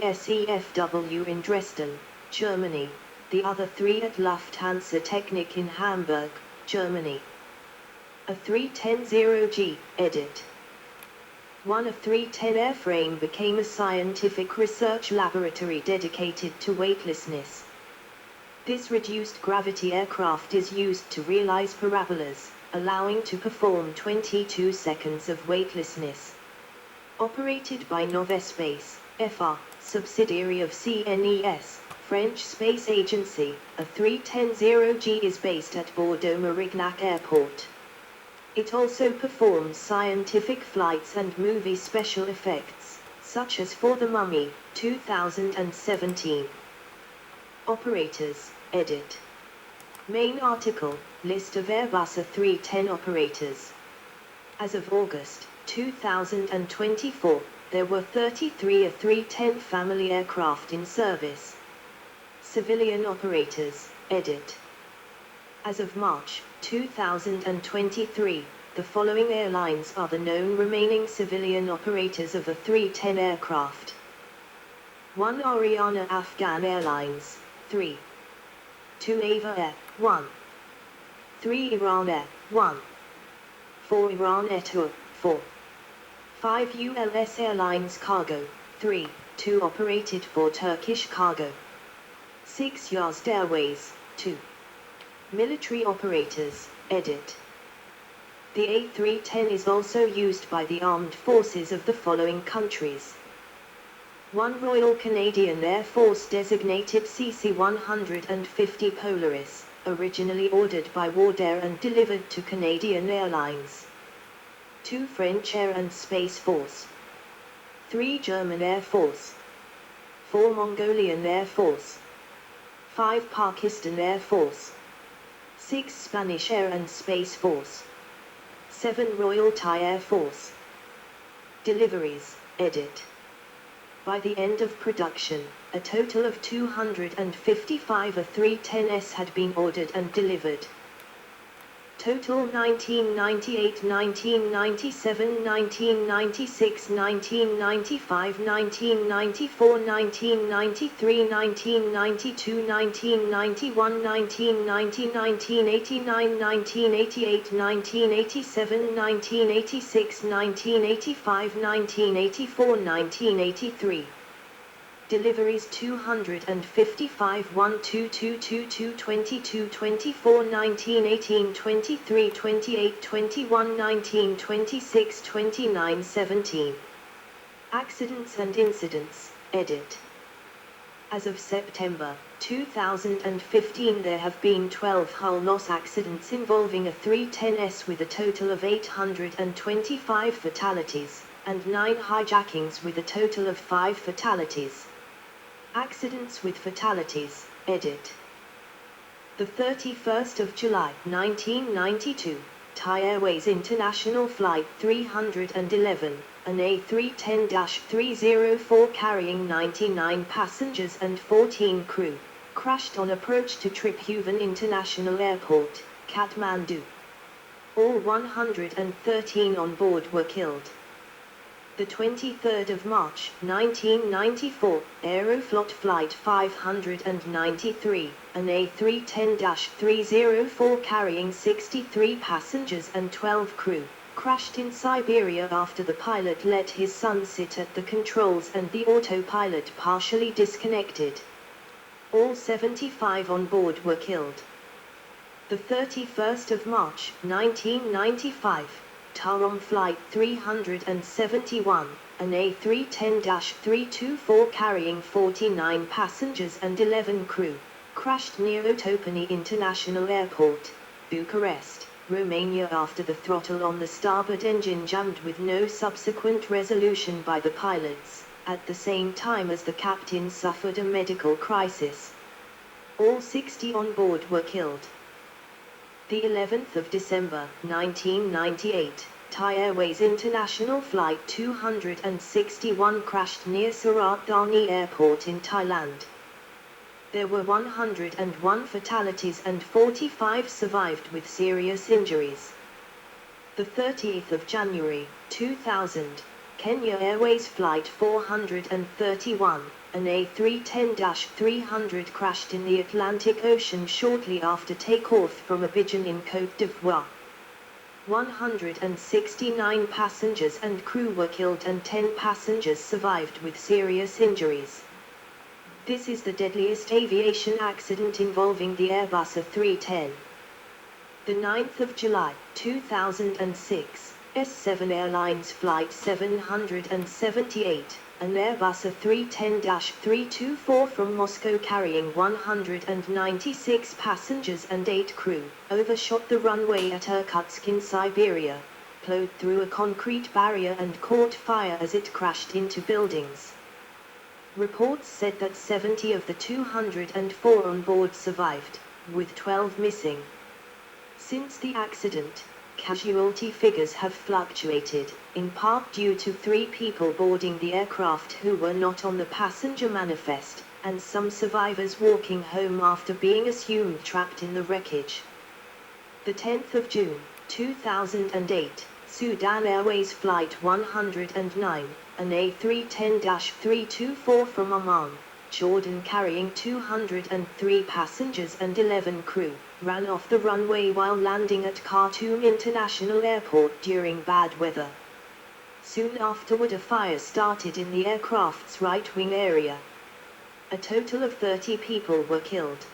SEFW in Dresden, Germany, the other 3 at Lufthansa Technik in Hamburg, Germany. A310G, edit. One A310 airframe became a scientific research laboratory dedicated to weightlessness. This reduced gravity aircraft is used to realize parabolas, allowing to perform 22 seconds of weightlessness. Operated by Novespace, FR, subsidiary of CNES, French space agency, A310G is based at Bordeaux-Marignac Airport. It also performs scientific flights and movie special effects, such as For the Mummy, 2017. Operators, edit. Main article, list of Airbus A310 operators. As of August 2024, there were 33 A310 family aircraft in service. Civilian operators, edit. As of March 2023, the following airlines are the known remaining civilian operators of A310 aircraft. 1 Ariana Afghan Airlines, 3. 2 Ava Air, 1. 3 Iran Air, 1. 4 Iran Air Tour, 4. 5 ULS Airlines Cargo, 3, 2 operated for Turkish Cargo. 6 Yazd Airways, 2. Military operators, edit. The A310 is also used by the armed forces of the following countries. 1 Royal Canadian Air Force designated CC-150 Polaris, originally ordered by Wardair and delivered to Canadian Airlines. 2 French Air and Space Force. 3 German Air Force. 4 Mongolian Air Force. 5 Pakistan Air Force. 6 Spanish Air and Space Force. 7 Royal Thai Air Force. Deliveries, edit. By the end of production, a total of 255 A310s had been ordered and delivered. Total 1998, 1997, 1996, 1995, 1994, 1993, 1992, 1991, 1990, 1989, 1988, 1987, 1986, 1985, 1984, 1983. Deliveries 255 1 2 2 2 2 22 24 19 18 23 28 21 19 26 29 17. Accidents and incidents, edit. As of September 2015 there have been 12 hull loss accidents involving A310s with a total of 825 fatalities, and 9 hijackings with a total of 5 fatalities. Accidents with fatalities, edit. The 31st of July 1992, Thai Airways International Flight 311, an A310-304 carrying 99 passengers and 14 crew, crashed on approach to Tribhuvan International Airport, Kathmandu. All 113 on board were killed. The 23rd of March 1994, Aeroflot Flight 593, an A310-304 carrying 63 passengers and 12 crew, crashed in Siberia after the pilot let his son sit at the controls and the autopilot partially disconnected. All 75 on board were killed. The 31st of March 1995, Tarom Flight 371, an A310-324 carrying 49 passengers and 11 crew, crashed near Otopeni International Airport, Bucharest, Romania after the throttle on the starboard engine jammed with no subsequent resolution by the pilots, at the same time as the captain suffered a medical crisis. All 60 on board were killed. The 11th of December 1998, Thai Airways International Flight 261 crashed near Surat Thani Airport in Thailand. There were 101 fatalities and 45 survived with serious injuries. The 30th of January 2000, Kenya Airways Flight 431, an A310-300 crashed in the Atlantic Ocean shortly after takeoff from Abidjan in Côte d'Ivoire. 169 passengers and crew were killed and 10 passengers survived with serious injuries. This is the deadliest aviation accident involving the Airbus A310. The 9th of July, 2006, S7 Airlines Flight 778, an Airbus A310-324 from Moscow carrying 196 passengers and 8 crew, overshot the runway at Irkutsk in Siberia, plowed through a concrete barrier and caught fire as it crashed into buildings. Reports said that 70 of the 204 on board survived, with 12 missing. Since the accident, casualty figures have fluctuated, in part due to 3 people boarding the aircraft who were not on the passenger manifest, and some survivors walking home after being assumed trapped in the wreckage. The 10th of June, 2008, Sudan Airways Flight 109, an A310-324 from Amman, Jordan carrying 203 passengers and 11 crew, ran off the runway while landing at Khartoum International Airport during bad weather. Soon afterward a fire started in the aircraft's right-wing area. A total of 30 people were killed.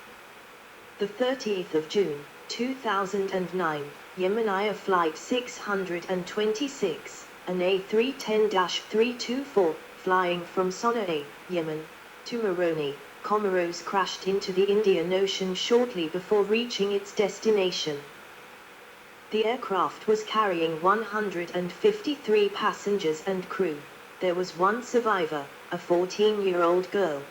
The 30th of June, 2009, Yemen Air Flight 626, an A310-324, flying from Sana'a, Yemen, to Moroni, Comoros crashed into the Indian Ocean shortly before reaching its destination. The aircraft was carrying 153 passengers and crew. There was one survivor, a 14-year-old girl.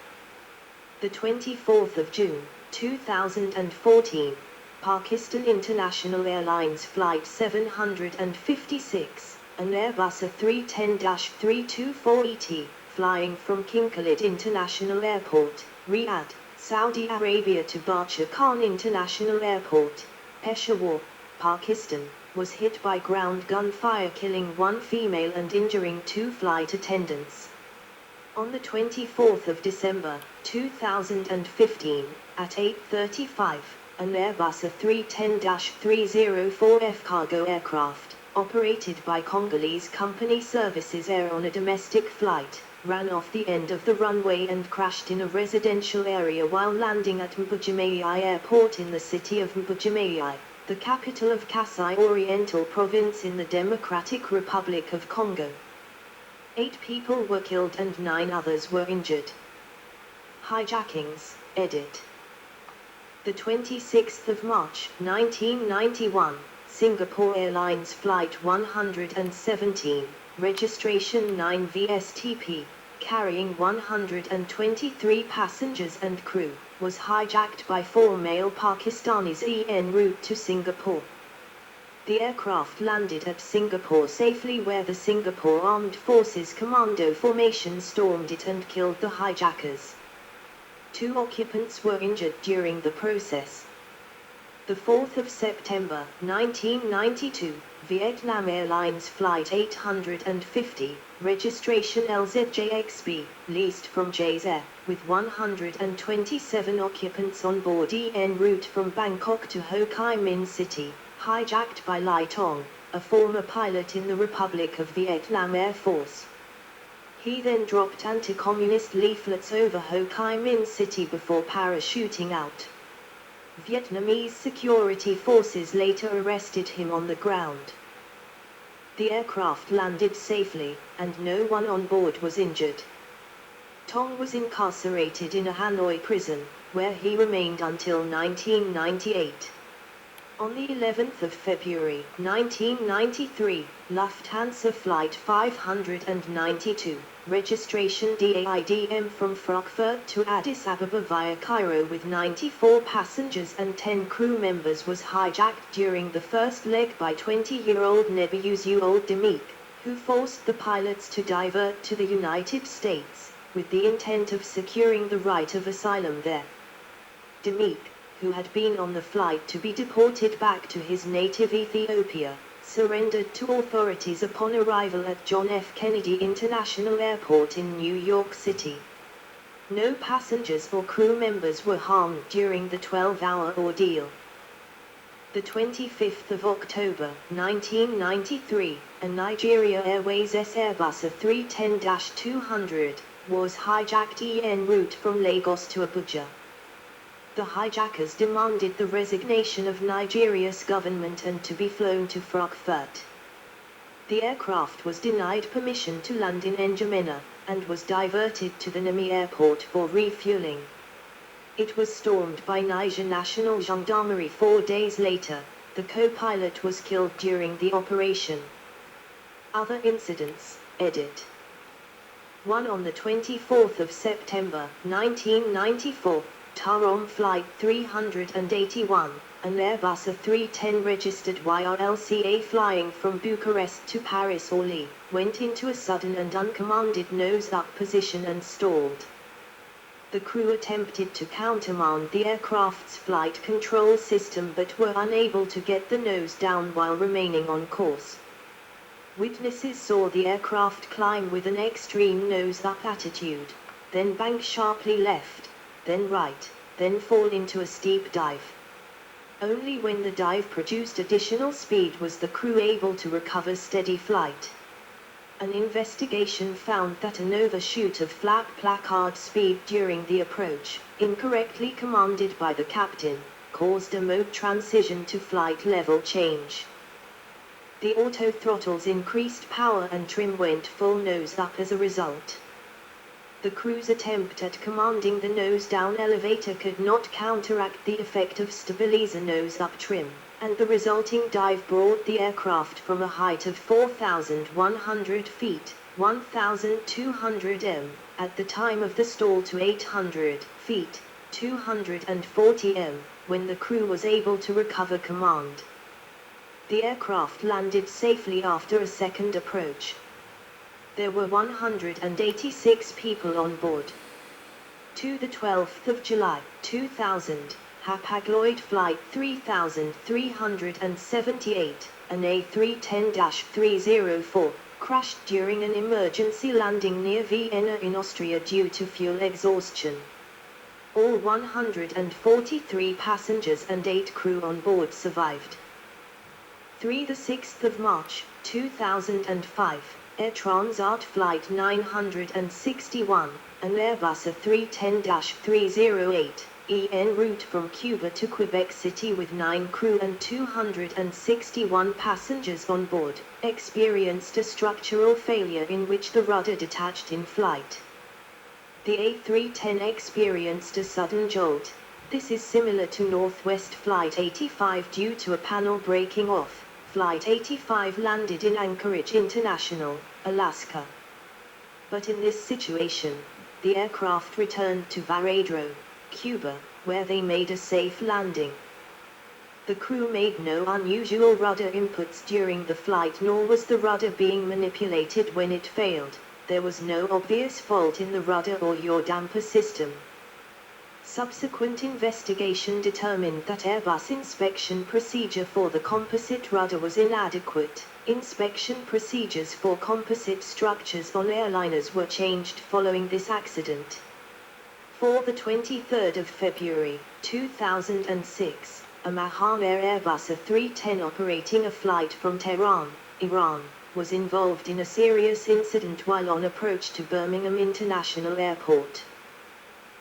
The 24th of June, 2014, Pakistan International Airlines Flight 756, an Airbus A310-324ET, flying from King Khalid International Airport, Riyadh, Saudi Arabia to Bacha Khan International Airport, Peshawar, Pakistan, was hit by ground gunfire killing 1 female and injuring 2 flight attendants. On the 24th of December, 2015, at 8:35, an Airbus A310-304F cargo aircraft, operated by Congolese company Services Air on a domestic flight, ran off the end of the runway and crashed in a residential area while landing at Mbujimayi Airport in the city of Mbujimayi, the capital of Kasai Oriental Province in the Democratic Republic of Congo. 8 people were killed and 9 others were injured. Hijackings, edit. The 26th of March, 1991, Singapore Airlines Flight 117, registration 9 VSTP, carrying 123 passengers and crew, was hijacked by 4 male Pakistanis en route to Singapore. The aircraft landed at Singapore safely where the Singapore Armed Forces Commando Formation stormed it and killed the hijackers. 2 occupants were injured during the process. The 4th of September, 1992, Vietnam Airlines Flight 850, registration LZJXB, leased from J's Air, with 127 occupants on board en route from Bangkok to Ho Chi Minh City, hijacked by Lai Tong, a former pilot in the Republic of Vietnam Air Force. He then dropped anti-communist leaflets over Ho Chi Minh City before parachuting out. Vietnamese security forces later arrested him on the ground. The aircraft landed safely, and no one on board was injured. Tong was incarcerated in a Hanoi prison, where he remained until 1998. On the 11th of February, 1993, Lufthansa Flight 592, registration DAIDM from Frankfurt to Addis Ababa via Cairo with 94 passengers and 10 crew members was hijacked during the first leg by 20-year-old Nebiyuzu Demik, who forced the pilots to divert to the United States, with the intent of securing the right of asylum there. Demik, who had been on the flight to be deported back to his native Ethiopia, surrendered to authorities upon arrival at John F. Kennedy International Airport in New York City. No passengers or crew members were harmed during the 12-hour ordeal. The 25th of October, 1993, a Nigeria Airways Airbus A310-200 was hijacked en route from Lagos to Abuja. The hijackers demanded the resignation of Nigeria's government and to be flown to Frankfurt. The aircraft was denied permission to land in N'Djamena, and was diverted to the Niamey airport for refueling. It was stormed by Niger National Gendarmerie 4 days later. The co-pilot was killed during the operation. Other incidents, edit. 1 on the 24th of September, 1994, Tarom Flight 381, an Airbus A310 registered YRLCA flying from Bucharest to Paris Orly, went into a sudden and uncommanded nose-up position and stalled. The crew attempted to countermand the aircraft's flight control system but were unable to get the nose down while remaining on course. Witnesses saw the aircraft climb with an extreme nose-up attitude, then bank sharply left, then right, then fall into a steep dive. Only when the dive produced additional speed was the crew able to recover steady flight. An investigation found that an overshoot of flap placard speed during the approach, incorrectly commanded by the captain, caused a mode transition to flight level change. The auto throttles increased power and trim went full nose up as a result. The crew's attempt at commanding the nose-down elevator could not counteract the effect of stabilizer nose-up trim, and the resulting dive brought the aircraft from a height of 4,100 feet, 1,200 m, at the time of the stall to 800 feet, 240 m, when the crew was able to recover command. The aircraft landed safely after a second approach. There were 186 people on board. To the 12th of July, 2000, Hapag-Lloyd Flight 3378, an A310-304, crashed during an emergency landing near Vienna in Austria due to fuel exhaustion. All 143 passengers and 8 crew on board survived. The 6th of March, 2005, Air Transat Flight 961, an Airbus A310-308, en route from Cuba to Quebec City with 9 crew and 261 passengers on board, experienced a structural failure in which the rudder detached in flight. The A310 experienced a sudden jolt. This is similar to Northwest Flight 85 due to a panel breaking off. Flight 85 landed in Anchorage International, Alaska. But in this situation, the aircraft returned to Varadero, Cuba, where they made a safe landing. The crew made no unusual rudder inputs during the flight, nor was the rudder being manipulated when it failed. There was no obvious fault in the rudder or yaw damper system. Subsequent investigation determined that Airbus inspection procedure for the composite rudder was inadequate. Inspection procedures for composite structures on airliners were changed following this accident. For the 23rd of February, 2006, a Mahan Air Airbus A310 operating a flight from Tehran, Iran, was involved in a serious incident while on approach to Birmingham International Airport.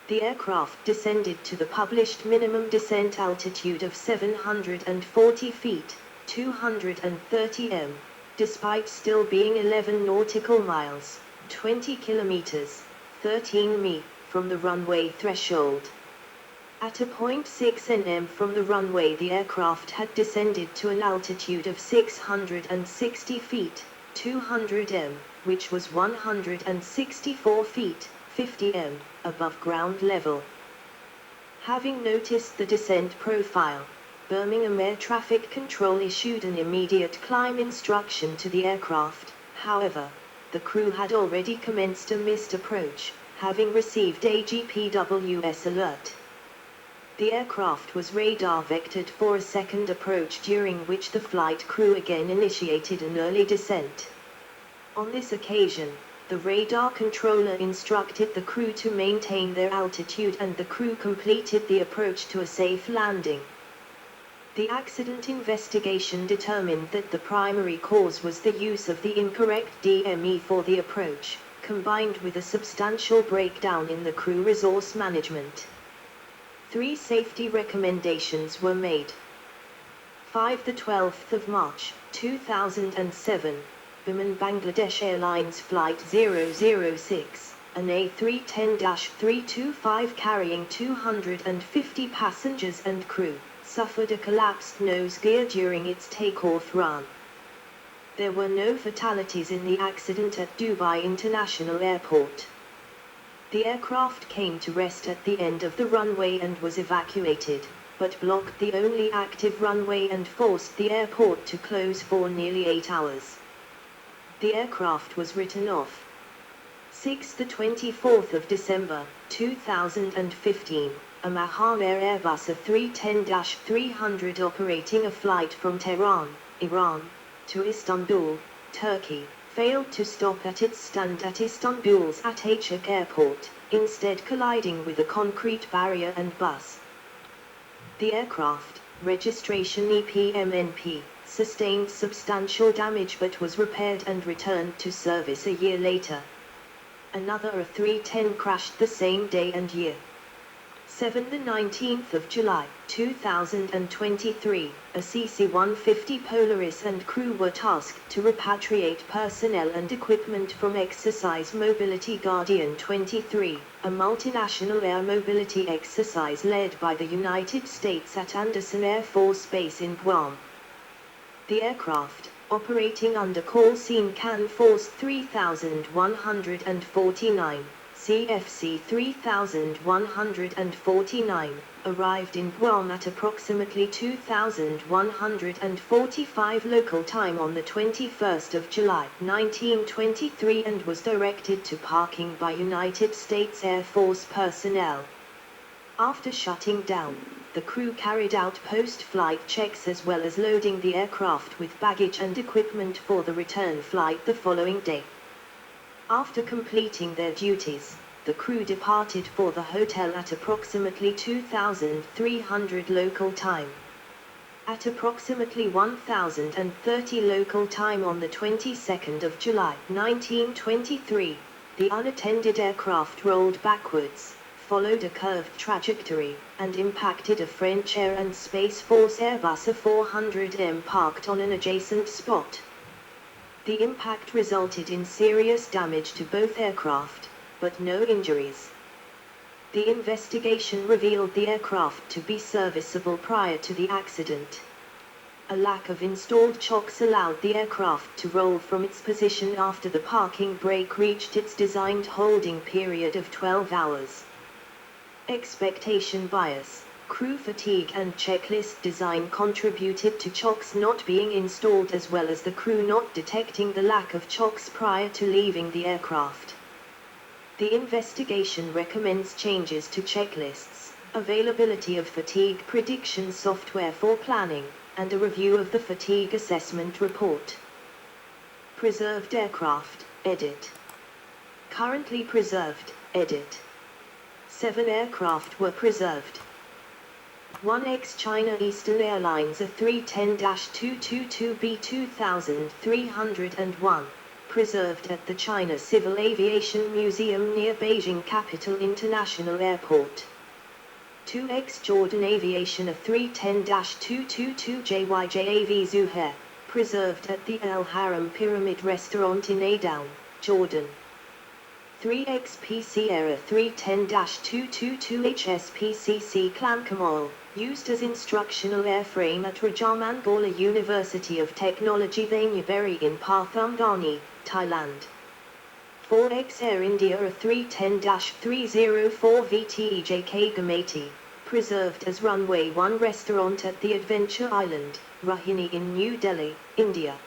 The aircraft descended to the published minimum descent altitude of 740 feet, 230 m, despite still being 11 nautical miles, 20 kilometers, 13 mi, from the runway threshold. At a 0.6 nm from the runway, the aircraft had descended to an altitude of 660 feet, 200 m, which was 164 feet, 50 m, above ground level. Having noticed the descent profile, Birmingham Air Traffic Control issued an immediate climb instruction to the aircraft. However, the crew had already commenced a missed approach, having received a GPWS alert. The aircraft was radar vectored for a second approach, during which the flight crew again initiated an early descent. On this occasion, the radar controller instructed the crew to maintain their altitude, and the crew completed the approach to a safe landing. The accident investigation determined that the primary cause was the use of the incorrect DME for the approach, combined with a substantial breakdown in the crew resource management. 3 safety recommendations were made. 5. The 12th of March, 2007, Biman Bangladesh Airlines Flight 006, an A310-325 carrying 250 passengers and crew, suffered a collapsed nose gear during its takeoff run. There were no fatalities in the accident at Dubai International Airport. The aircraft came to rest at the end of the runway and was evacuated, but blocked the only active runway and forced the airport to close for nearly 8 hours. The aircraft was written off. 6. The 24th of December, 2015, a Mahan Air Airbus A310-300 operating a flight from Tehran, Iran, to Istanbul, Turkey, failed to stop at its stand at Istanbul's Ataturk Airport, instead colliding with a concrete barrier and bus. The aircraft, registration EPMNP, sustained substantial damage but was repaired and returned to service a year later. Another A310 crashed the same day and year. 7. The 19th of July, 2023, a CC-150 Polaris and crew were tasked to repatriate personnel and equipment from Exercise Mobility Guardian 23, a multinational air mobility exercise led by the United States at Andersen Air Force Base in Guam. The aircraft, operating under Call Sign CAN Force 3149, CFC 3149, arrived in Guam at approximately 2145 local time on the 21st of July, 1923, and was directed to parking by United States Air Force personnel. After shutting down, the crew carried out post-flight checks as well as loading the aircraft with baggage and equipment for the return flight the following day. After completing their duties, the crew departed for the hotel at approximately 2300 local time. At approximately 1030 local time on the 22nd of July, 1923, the unattended aircraft rolled backwards, followed a curved trajectory, and impacted a French Air and Space Force Airbus A400M parked on an adjacent spot. The impact resulted in serious damage to both aircraft, but no injuries. The investigation revealed the aircraft to be serviceable prior to the accident. A lack of installed chocks allowed the aircraft to roll from its position after the parking brake reached its designed holding period of 12 hours. Expectation bias, crew fatigue and checklist design contributed to chocks not being installed, as well as the crew not detecting the lack of chocks prior to leaving the aircraft. The investigation recommends changes to checklists, availability of fatigue prediction software for planning, and a review of the fatigue assessment report. Preserved aircraft, edit. Currently preserved, edit. 7 aircraft were preserved. 1 ex-China Eastern Airlines A310-222B 2301, preserved at the China Civil Aviation Museum near Beijing Capital International Airport. 2 ex-Jordan Aviation A310-222 JYJAV Zuhair, preserved at the El Haram Pyramid Restaurant in Adawn, Jordan. 3 ex-PC Air A310-222 HSPCC Klan Kamal, used as instructional airframe at Rajamangala University of Technology Thanyaberi in Pathumthani, Thailand. 4 ex-Air India A310-304 VTEJK Gamati, preserved as Runway 1 restaurant at the Adventure Island, Rohini in New Delhi, India.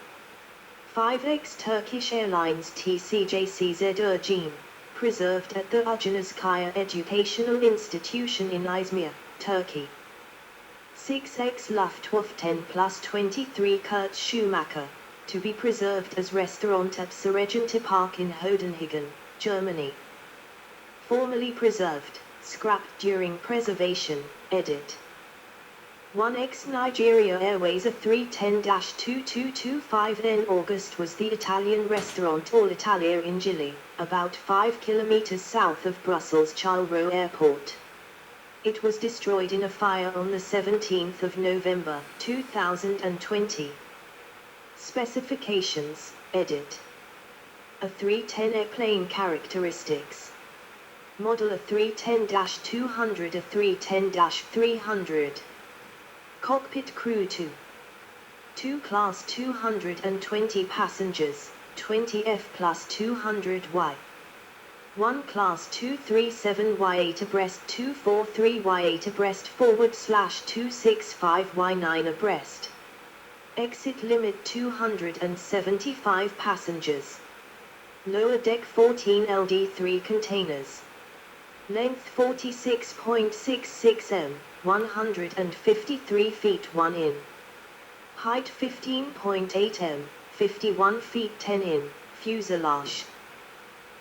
5 ex-Turkish Airlines TCJCZ Ergin, preserved at the Ujinazkaya Educational Institution in Izmir, Turkey. 6X Luftwaffe 10 plus 23 Kurt Schumacher, to be preserved as restaurant at Surregente Park in Hodenhagen, Germany. Formerly preserved, scrapped during preservation, edit. 1X Nigeria Airways A310-2225 in August was the Italian restaurant All Italia in Gilly, about 5 kilometers south of Brussels Charleroi Airport. It was destroyed in a fire on the 17th of November, 2020. Specifications, edit. A310 airplane characteristics. Model A310-200 A310-300. Cockpit crew 2 class 220 passengers, 20F plus 200Y. 1 class 237Y8 abreast 243Y8 abreast /265Y9 abreast. Exit limit 275 passengers. Lower deck 14 LD3 containers. Length 46.66 m, 153 feet 1 in. Height 15.8 m, 51 feet 10 in, fuselage.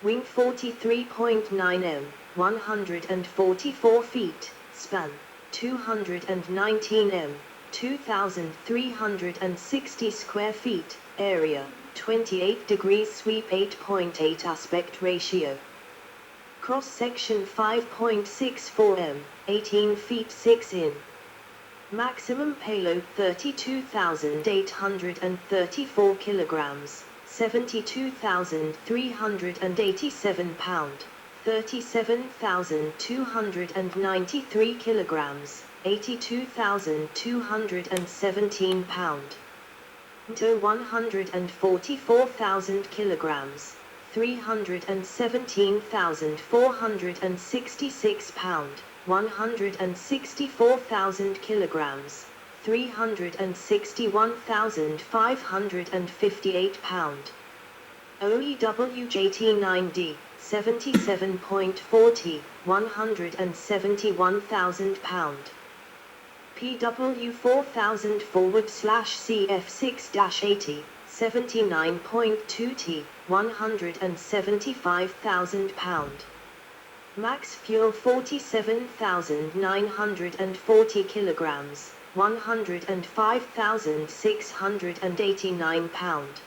Wing 43.9 m, 144 feet, span, 219 m, 2,360 square feet, area, 28 degrees sweep 8.8 aspect ratio. Cross-section 5.64 m, 18 feet 6 in. Maximum payload 32,834 kilograms, 72,387 pound, 37,293 kilograms, 82,217 pound. To 144,000 kilograms, 317,466 pound, 164,000 kilograms, 361,558 pound. OEWJT9D, 77.40, 171,000 pound. PW4000 /CF6-80, 79.2 T, 175,000 pound. Max fuel 47,940 kilograms, 105,689 pound.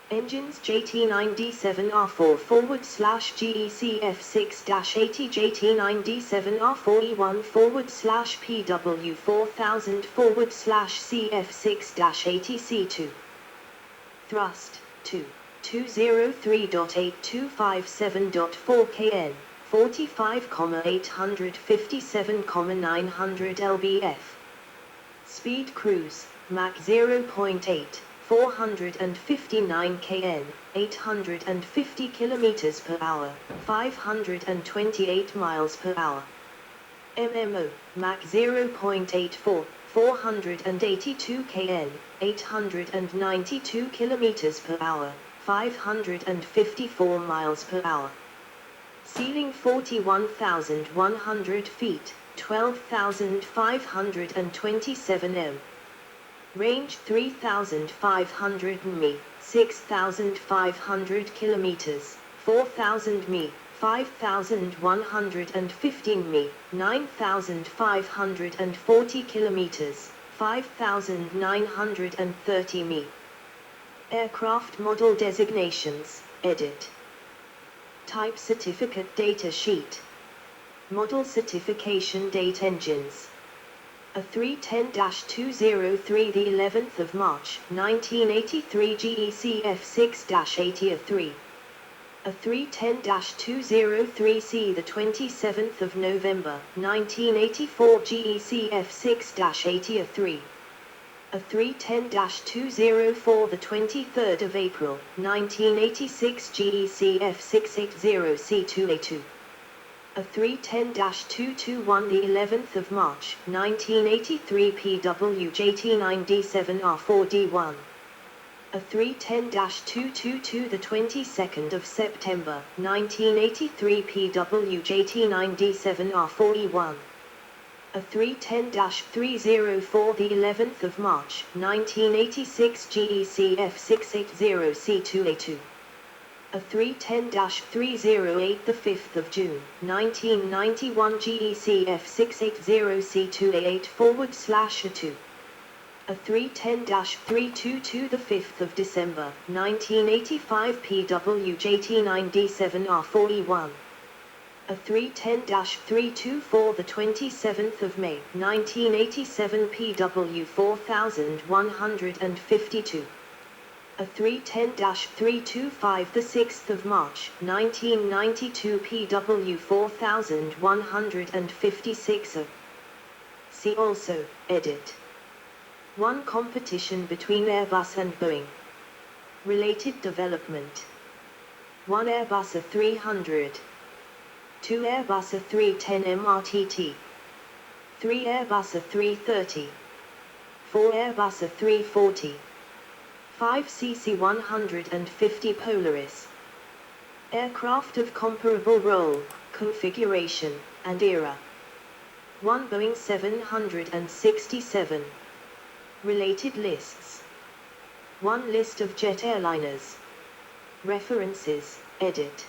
Engines JT9D7R4 /GECF6-80 JT9D7R4E1 /PW4000 /CF6-80C2. Thrust 203.8257.4 kN, 45,857,900 lbf. Speed cruise, Mach 0.8, 459 kN, 850 km per hour, 528 miles per hour. MMO, Mach 0.84, 482 kN, 892 km per hour, 554 miles per hour. Ceiling 41,100 feet, 12,527 m. Range 3,500 mi, 6,500 kilometers, 4,000 mi, 5,115 mi, 9,540 kilometers, 5,930 mi. Aircraft model designations, edit. Type certificate data sheet. Model certification date engines. A310-203 the 11th of March 1983 GECF6-80 A3. A310-203C the 27th of November 1984 GECF6-80 A3. A310-204 the 23rd of April 1986 GECF680C2A2. A310-221 the 11th of March 1983 PWJT9D7R4D1. A310-222 the 22nd of September 1983 PWJT9D7R4E1. A310-304 the 11th of March, 1986 GECF 680C2A2. A310-308 the 5th of June, 1991 GECF 680C2A8/A2. A310-322 the 5th of December, 1985 PWJ-T9D7R4E1. A310-324 the 27th of May, 1987 PW4152. A310-325 the 6th of March, 1992 PW4156. See also, edit. 1. Competition between Airbus and Boeing. Related development. 1. Airbus A300. 2. Airbus A310 MRTT. 3. Airbus A330. 4. Airbus A340. 5. CC-150 Polaris. Aircraft of comparable role, configuration, and era. 1. Boeing 767. Related lists. 1. List of jet airliners. References, edit.